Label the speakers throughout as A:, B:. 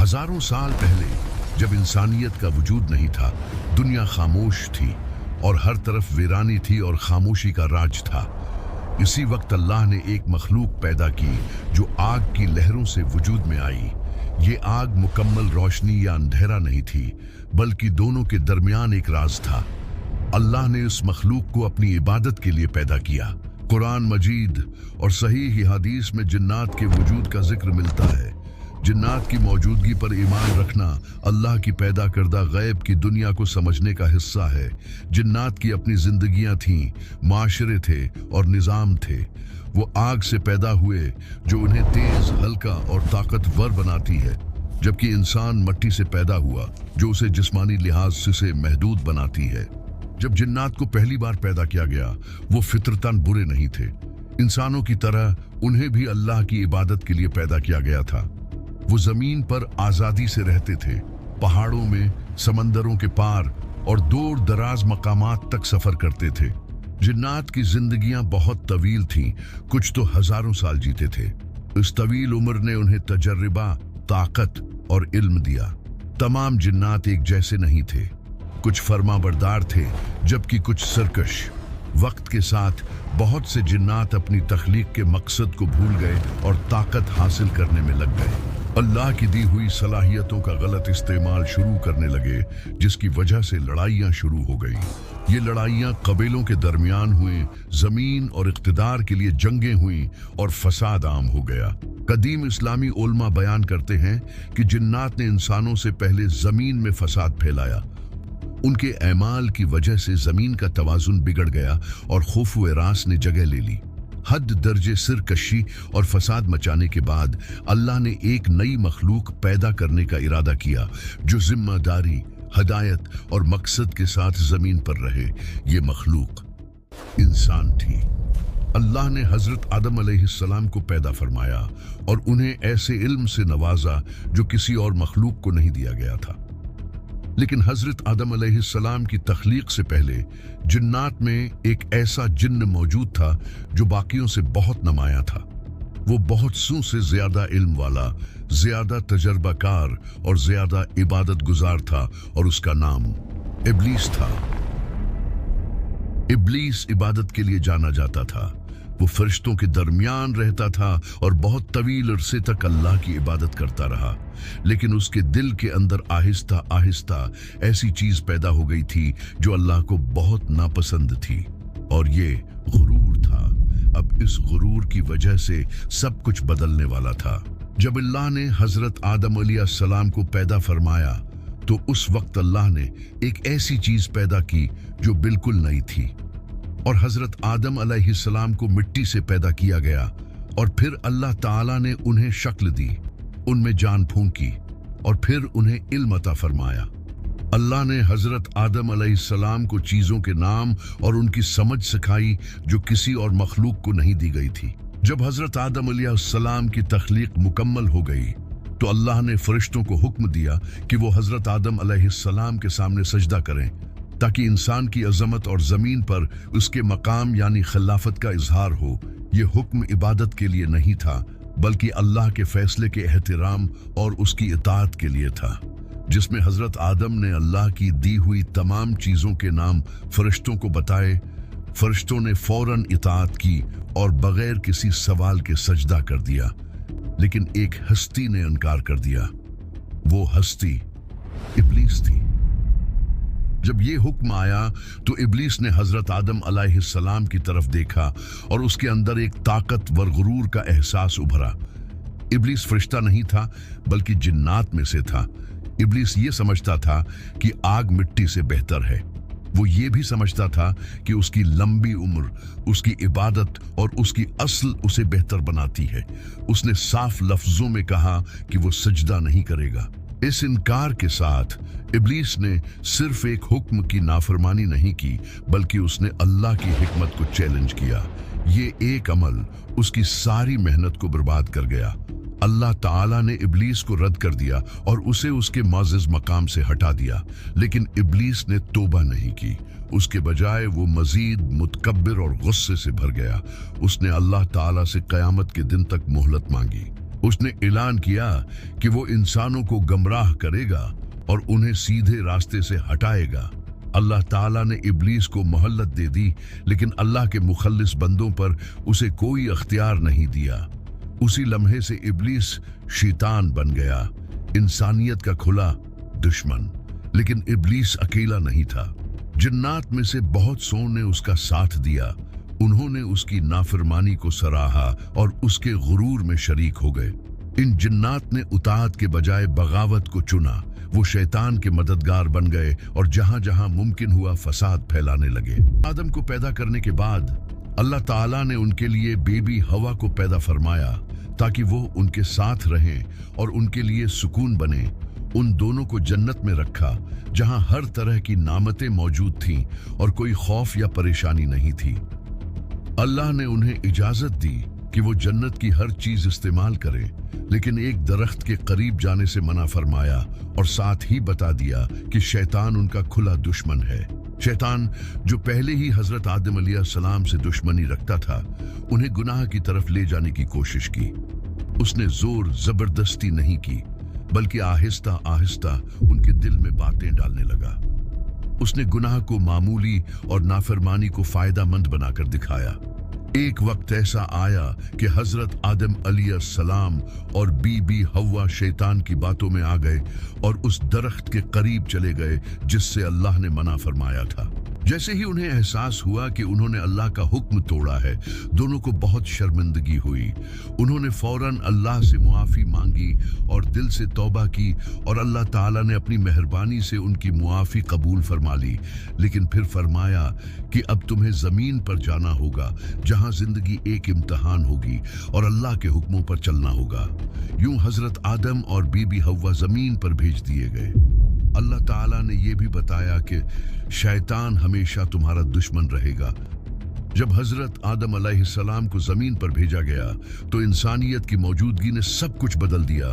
A: हजारों साल पहले जब इंसानियत का वजूद नहीं था, दुनिया खामोश थी और हर तरफ वीरानी थी और खामोशी का राज था। इसी वक्त अल्लाह ने एक मखलूक पैदा की जो आग की लहरों से वजूद में आई। ये आग मुकम्मल रोशनी या अंधेरा नहीं थी, बल्कि दोनों के दरमियान एक राज था। अल्लाह ने इस मखलूक को अपनी इबादत के लिए पैदा किया। कुरान मजीद और सही हदीस में जिन्नात के वजूद का जिक्र मिलता है। जिन्नात की मौजूदगी पर ईमान रखना अल्लाह की पैदा करदा गैब की दुनिया को समझने का हिस्सा है। जिन्नात की अपनी जिंदगियां थीं, माशरे थे और निज़ाम थे। वो आग से पैदा हुए जो उन्हें तेज, हल्का और ताकतवर बनाती है, जबकि इंसान मट्टी से पैदा हुआ जो उसे जिस्मानी लिहाज से महदूद बनाती है। जब जिन्नात को पहली बार पैदा किया गया, वो फितरतन बुरे नहीं थे। इंसानों की तरह उन्हें भी अल्लाह की इबादत के लिए पैदा किया गया था। वो जमीन पर आजादी से रहते थे, पहाड़ों में, समंदरों के पार और दूर दराज मकामात तक सफर करते थे। जिन्नात की जिंदगियां बहुत तवील थीं, कुछ तो हजारों साल जीते थे। इस तवील उम्र ने उन्हें तजर्बा, ताकत और इल्म दिया। तमाम जिन्नात एक जैसे नहीं थे। कुछ फरमाबरदार थे जबकि कुछ सरकश। वक्त के साथ बहुत से जिन्नात अपनी तख्लीक के मकसद को भूल गए और ताकत हासिल करने में लग गए। अल्लाह की दी हुई सलाहियतों का गलत इस्तेमाल शुरू करने लगे, जिसकी वजह से लड़ाइयाँ शुरू हो गई। ये लड़ाइयाँ कबीलों के दरमियान हुई, जमीन और इख्तिदार के लिए जंगें हुई और फसाद आम हो गया। कदीम इस्लामी उलमा बयान करते हैं कि जिन्नात ने इंसानों से पहले जमीन में फसाद फैलाया। उनके ऐमाल की वजह से जमीन का तवाजुन बिगड़ गया और खौफ व रास ने जगह ले ली। हद दर्जे सिरकशी और फसाद मचाने के बाद अल्लाह ने एक नई मखलूक पैदा करने का इरादा किया जो जिम्मेदारी, हदायत और मकसद के साथ जमीन पर रहे। ये मखलूक इंसान थी। अल्लाह ने हजरत आदम अलैहिस्सलाम को पैदा फरमाया और उन्हें ऐसे इल्म से नवाजा जो किसी और मखलूक को नहीं दिया गया था। लेकिन हजरत आदम अलैहिस्सलाम की तख्लीक से पहले जिन्नात में एक ऐसा जिन्न मौजूद था जो बाकियों से बहुत नुमाया था। वो बहुत सू से ज्यादा इल्म वाला, ज्यादा तजर्बाकार और ज्यादा इबादत गुजार था और उसका नाम इब्लीस था। इब्लीस इबादत के लिए जाना जाता था। वो फरिश्तों के दरमियान रहता था और बहुत तवील अरसे तक अल्लाह की इबादत करता रहा। लेकिन उसके दिल के अंदर आहिस्ता आहिस्ता ऐसी चीज पैदा हो गई थी जो अल्लाह को बहुत नापसंद थी, और ये गुरूर था। अब इस गुरूर की वजह से सब कुछ बदलने वाला था। जब अल्लाह ने हजरत आदम अलैहिस्सलाम को पैदा फरमाया तो उस वक्त अल्लाह ने एक ऐसी चीज पैदा की जो बिल्कुल नई थी। और हजरत आदम अलैहिस्सलाम को मिट्टी से पैदा किया गया और फिर अल्लाह ताला ने उन्हें शक्ल दी, उनमें जान फूंकी और फिर उन्हें इल्म अता फरमाया। अल्लाह ने हजरत आदम अलैहिस्सलाम को चीजों के नाम और उनकी समझ सिखाई जो किसी और मखलूक को नहीं दी गई थी। जब हजरत आदम अलैहिस्सलाम की तख्लीक मुकम्मल हो गई तो अल्लाह ने फरिश्तों को हुक्म दिया कि वो हजरत आदम अलैहिस्सलाम के सामने सजदा करें, ताकि इंसान की अजमत और जमीन पर उसके मकाम यानी खिलाफत का इजहार हो। ये हुक्म इबादत के लिए नहीं था, बल्कि अल्लाह के फैसले के एहतराम और उसकी इताअत के लिए था, जिसमें हजरत आदम ने अल्लाह की दी हुई तमाम चीजों के नाम फरिश्तों को बताए। फरिश्तों ने फौरन इताअत की और बगैर किसी सवाल के सजदा कर दिया। लेकिन एक हस्ती ने इनकार कर दिया। वो हस्ती इब्लीस थी। जब ये हुक्म आया तो इब्लीस ने हजरत आदम अलैहिस्सलाम की तरफ देखा और उसके अंदर एक ताकत व गुरूर का एहसास उभरा। इब्लीस फरिश्ता नहीं था, बल्कि जिन्नात में से था। इब्लीस ये समझता था कि आग मिट्टी से बेहतर है। वो ये भी समझता था कि उसकी लंबी उम्र, उसकी इबादत और उसकी असल उसे बेहतर बनाती है। उसने साफ लफ्जों में कहा कि वो सजदा नहीं करेगा। इस इनकार के साथ इब्लीस ने सिर्फ एक हुक्म की नाफरमानी नहीं की, बल्कि उसने अल्लाह की हिकमत को चैलेंज किया। ये एक अमल उसकी सारी मेहनत को बर्बाद कर गया। अल्लाह ताला ने इब्लीस को रद्द कर दिया और उसे उसके माजिज मकाम से हटा दिया। लेकिन इब्लीस ने तौबा नहीं की। उसके बजाय वो मजीद मुतकब्बिर और गुस्से से भर गया। उसने अल्लाह ताला से क़यामत के दिन तक मोहलत मांगी। उसने ऐलान किया कि वो इंसानों को गमराह करेगा और उन्हें सीधे रास्ते से हटाएगा। अल्लाह ताला ने इब्लीस को मोहल्लत दे दी, लेकिन अल्लाह के मुखल्लिस बंदों पर उसे कोई अख्तियार नहीं दिया। उसी लम्हे से इब्लीस शैतान बन गया, इंसानियत का खुला दुश्मन। लेकिन इब्लीस अकेला नहीं था। जिन्नात में से बहुत सौ ने उसका साथ दिया। उन्होंने उसकी नाफरमानी को सराहा और उसके गुरूर में शरीक हो गए। इन जिन्नात ने उताअत के बजाय बगावत को चुना। वो शैतान के मददगार बन गए और जहां जहां मुमकिन हुआ फसाद फैलाने लगे। आदम को पैदा करने के बाद अल्लाह ताला ने उनके लिए बेबी हवा को पैदा फरमाया ताकि वो उनके साथ रहें और उनके लिए सुकून बने। उन दोनों को जन्नत में रखा जहां हर तरह की नामतें मौजूद थीं और कोई खौफ या परेशानी नहीं थी। अल्लाह ने उन्हें इजाजत दी कि वो जन्नत की हर चीज इस्तेमाल करें, लेकिन एक दरख्त के करीब जाने से मना फरमाया और साथ ही बता दिया कि शैतान उनका खुला दुश्मन है। शैतान जो पहले ही हजरत आदम अलैहिस्सलाम से दुश्मनी रखता था, उन्हें गुनाह की तरफ ले जाने की कोशिश की। उसने जोर जबरदस्ती नहीं की, बल्कि आहिस्ता आहिस्ता उनके दिल में बातें डालने लगा। उसने गुनाह को मामूली और नाफरमानी को फायदामंद बनाकर दिखाया। एक वक्त ऐसा आया कि हजरत आदम अलैहिस्सलाम और बीबी हव्वा शैतान की बातों में आ गए और उस दरख्त के करीब चले गए जिससे अल्लाह ने मना फरमाया था। जैसे ही उन्हें एहसास हुआ कि उन्होंने अल्लाह का हुक्म तोड़ा है, दोनों को बहुत शर्मिंदगी हुई। उन्होंने फौरन अल्लाह से मुआफ़ी मांगी और दिल से तौबा की और अल्लाह ताला ने अपनी मेहरबानी से उनकी मुआफ़ी कबूल फरमा ली। लेकिन फिर फरमाया कि अब तुम्हें ज़मीन पर जाना होगा जहां ज़िंदगी एक इम्तहान होगी और अल्लाह के हुक्मों पर चलना होगा। यूं हज़रत आदम और बीबी हव्वा ज़मीन पर भेज दिए गए। अल्लाह ताला ने यह भी बताया कि शैतान हमेशा तुम्हारा दुश्मन रहेगा। जब हजरत आदम अलैहिस्सलाम को जमीन पर भेजा गया तो इंसानियत की मौजूदगी ने सब कुछ बदल दिया।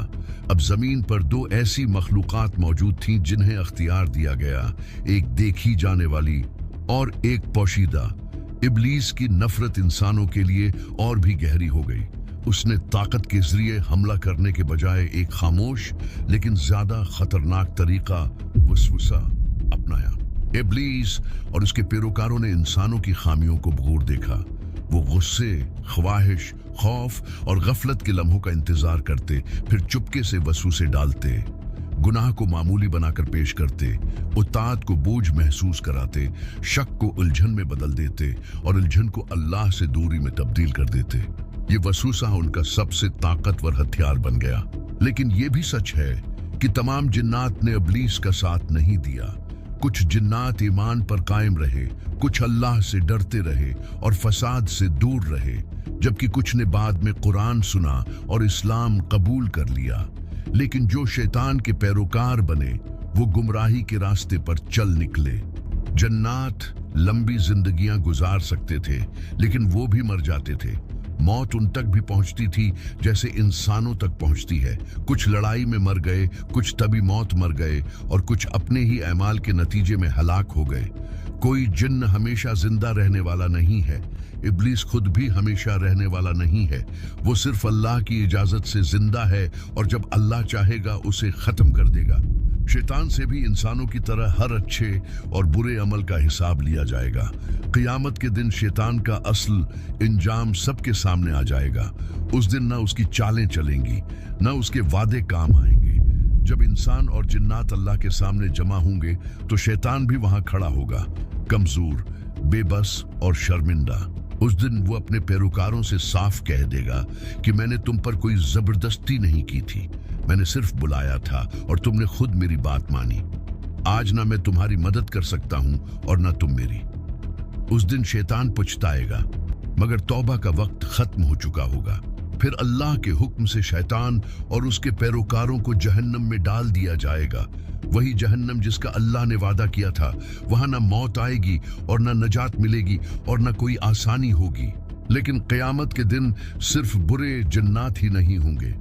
A: अब जमीन पर दो ऐसी मखलूकात मौजूद थीं जिन्हें अख्तियार दिया गया, एक देखी जाने वाली और एक पोशीदा। इब्लीस की नफरत इंसानों के लिए और भी गहरी हो गई। उसने ताकत के जरिए हमला करने के बजाय एक खामोश लेकिन ज्यादा खतरनाक तरीका वसवसा अपनाया। इब्लीस और उसके पैरोकारों ने इंसानों की खामियों को बगौर देखा। वो गुस्से, ख्वाहिश, खौफ और गफलत के लम्हों का इंतजार करते, फिर चुपके से वसवसे डालते, गुनाह को मामूली बनाकर पेश करते, उताअत को बोझ महसूस कराते, शक को उलझन में बदल देते और उलझन को अल्लाह से दूरी में तब्दील कर देते। ये वसूसा उनका सबसे ताकतवर हथियार बन गया। लेकिन ये भी सच है कि तमाम जिन्नात ने इब्लीस का साथ नहीं दिया। कुछ जिन्नात ईमान पर कायम रहे, कुछ अल्लाह से डरते रहे और फसाद से दूर रहे, जबकि कुछ ने बाद में कुरान सुना और इस्लाम कबूल कर लिया। लेकिन जो शैतान के पैरोकार बने वो गुमराही के रास्ते पर चल निकले। जन्नात लंबी जिंदगियां गुजार सकते थे, लेकिन वो भी मर जाते थे। मौत उन तक भी पहुंचती थी जैसे इंसानों तक पहुंचती है। कुछ लड़ाई में मर गए, कुछ तभी मौत मर गए और कुछ अपने ही अमाल के नतीजे में हलाक हो गए। कोई जिन्न हमेशा जिंदा रहने वाला नहीं है। इब्लीस खुद भी हमेशा रहने वाला नहीं है। वो सिर्फ अल्लाह की इजाजत से जिंदा है और जब अल्लाह चाहेगा उसे खत्म कर देगा। शैतान से भी इंसानों की तरह हर अच्छे और बुरे अमल का हिसाब लिया जाएगा। क़यामत के दिन शैतान का असल इंजाम सबके सामने आ जाएगा। उस दिन ना उसकी चालें चलेंगी, ना उसके वादे काम आएंगे। जब इंसान और जिन्नात अल्लाह के सामने जमा होंगे तो शैतान भी वहां खड़ा होगा, कमजोर, बेबस और शर्मिंदा। उस दिन वो अपने पैरोकारों से साफ कह देगा कि मैंने तुम पर कोई जबरदस्ती नहीं की थी, मैंने सिर्फ बुलाया था और तुमने खुद मेरी बात मानी। आज ना मैं तुम्हारी मदद कर सकता हूं और ना तुम मेरी। उस दिन शैतान पछताएगा, मगर तौबा का वक्त खत्म हो चुका होगा। फिर अल्लाह के हुक्म से शैतान और उसके पैरोकारों को जहन्नम में डाल दिया जाएगा। वही जहन्नम जिसका अल्लाह ने वादा किया था। वहां ना मौत आएगी और ना नजात मिलेगी और ना कोई आसानी होगी। लेकिन क़यामत के दिन सिर्फ बुरे जिन्नात ही नहीं होंगे,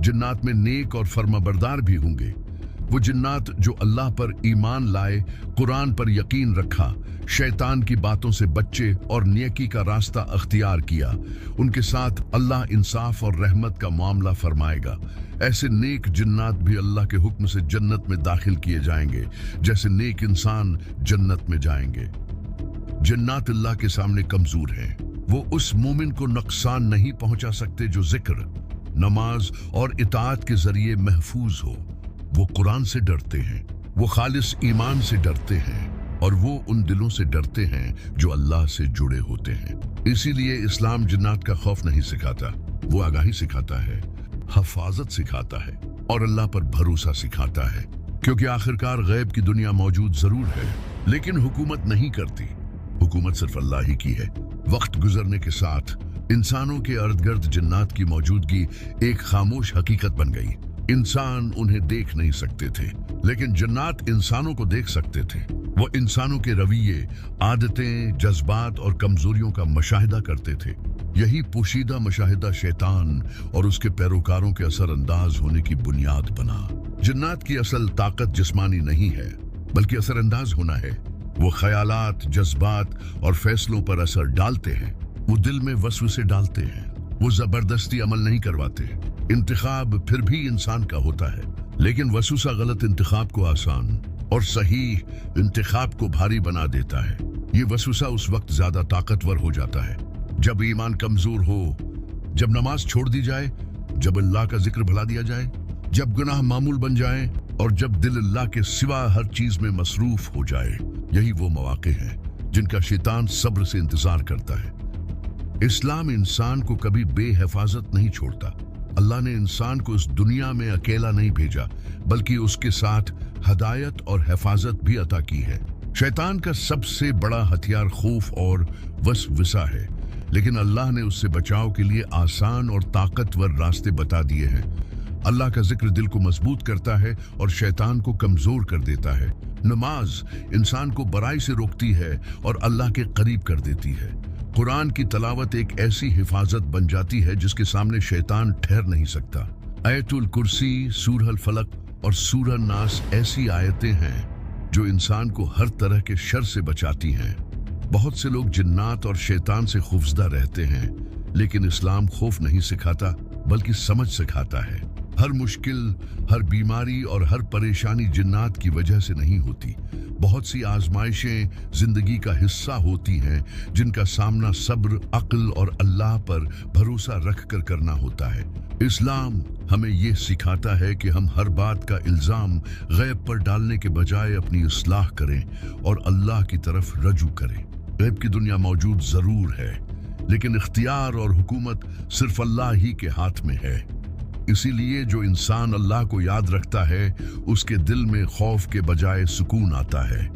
A: जिन्नात में नेक और फर्माबरदार भी होंगे। वो जिन्नात जो अल्लाह पर ईमान लाए, कुरान पर यकीन रखा, शैतान की बातों से बच्चे और नेकी का रास्ता अख्तियार किया, उनके साथ अल्लाह इंसाफ और रहमत का मामला फरमाएगा। ऐसे नेक जिन्नात भी अल्लाह के हुक्म से जन्नत में दाखिल किए जाएंगे, जैसे नेक इंसान जन्नत में जाएंगे। जिन्नात अल्लाह के सामने कमजोर हैं। वो उस मोमिन को नुकसान नहीं पहुंचा सकते जो जिक्र, नमाज और इताअत के जरिए महफूज हो। वो कुरान से डरते हैं, वो खालिस ईमान से डरते हैं, और वो उन दिलों से डरते हैं जो अल्लाह से जुड़े होते हैं। इसीलिए इस्लाम जिन्नात का खौफ नहीं सिखाता, वो आगाही सिखाता है, हफाजत सिखाता है और अल्लाह पर भरोसा सिखाता है। क्योंकि आखिरकार गैब की दुनिया मौजूद जरूर है, लेकिन हुकूमत नहीं करती। हुकूमत सिर्फ अल्लाह ही की है। वक्त गुजरने के साथ इंसानों के इर्द-गिर्द जिन्नात की मौजूदगी एक खामोश हकीकत बन गई। इंसान उन्हें देख नहीं सकते थे, लेकिन जिन्नात इंसानों को देख सकते थे। वो इंसानों के रवैये, आदतें, जज्बात और कमजोरियों का मुशाहिदा करते थे। यही पोशीदा मुशाहिदा शैतान और उसके पैरोकारों के असरअंदाज होने की बुनियाद बना। जिन्नात की असल ताकत जिस्मानी नहीं है, बल्कि असरअंदाज होना है। वो ख्यालात, जज्बात और फैसलों पर असर डालते हैं। वो दिल में वसवसे डालते हैं। वो जबरदस्ती अमल नहीं करवाते। इंतखाब फिर भी इंसान का होता है, लेकिन वसवसा गलत इंतखाब को आसान और सही इंतखाब को भारी बना देता है। ये वसवसा उस वक्त ज्यादा ताकतवर हो जाता है जब ईमान कमजोर हो, जब नमाज छोड़ दी जाए, जब अल्लाह का जिक्र भुला दिया जाए, जब गुनाह मामूल बन जाए और जब दिल अल्लाह के सिवा हर चीज में मसरूफ हो जाए। यही वो मौके हैं जिनका शैतान सब्र से इंतजार करता है। इस्लाम इंसान को कभी बेहिफाजत नहीं छोड़ता। अल्लाह ने इंसान को इस दुनिया में अकेला नहीं भेजा, बल्कि उसके साथ हदायत और हिफाजत भी अता की है। शैतान का सबसे बड़ा हथियार खौफ और वसवसा है, लेकिन अल्लाह ने उससे बचाव के लिए आसान और ताकतवर रास्ते बता दिए हैं। अल्लाह का जिक्र दिल को मजबूत करता है और शैतान को कमजोर कर देता है। नमाज इंसान को बुराई से रोकती है और अल्लाह के करीब कर देती है। कुरान की तलावत एक ऐसी हिफाजत बन जाती है जिसके सामने शैतान ठहर नहीं सकता। आयतुल कुर्सी, सूरह फलक और सूरह नास ऐसी आयतें हैं जो इंसान को हर तरह के शर से बचाती हैं। बहुत से लोग जिन्नात और शैतान से खौफजदा रहते हैं, लेकिन इस्लाम खौफ नहीं सिखाता, बल्कि समझ सिखाता है। हर मुश्किल, हर बीमारी और हर परेशानी जिन्नात की वजह से नहीं होती। बहुत सी आजमाइशें जिंदगी का हिस्सा होती हैं, जिनका सामना सब्र, अक्ल और अल्लाह पर भरोसा रख कर करना होता है। इस्लाम हमें यह सिखाता है कि हम हर बात का इल्जाम गैब पर डालने के बजाय अपनी इस्लाह करें और अल्लाह की तरफ रजू करें। गैब की दुनिया मौजूद जरूर है, लेकिन इख्तियार और हुकूमत सिर्फ अल्लाह ही के हाथ में है। इसीलिए जो इंसान अल्लाह को याद रखता है, उसके दिल में खौफ के बजाय सुकून आता है।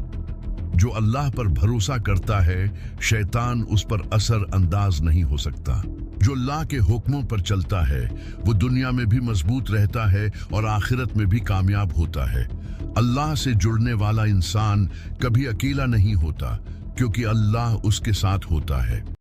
A: जो अल्लाह पर भरोसा करता है, शैतान उस पर असर अंदाज नहीं हो सकता। जो अल्लाह के हुक्मों पर चलता है, वो दुनिया में भी मजबूत रहता है और आखिरत में भी कामयाब होता है। अल्लाह से जुड़ने वाला इंसान कभी अकेला नहीं होता, क्योंकि अल्लाह उसके साथ होता है।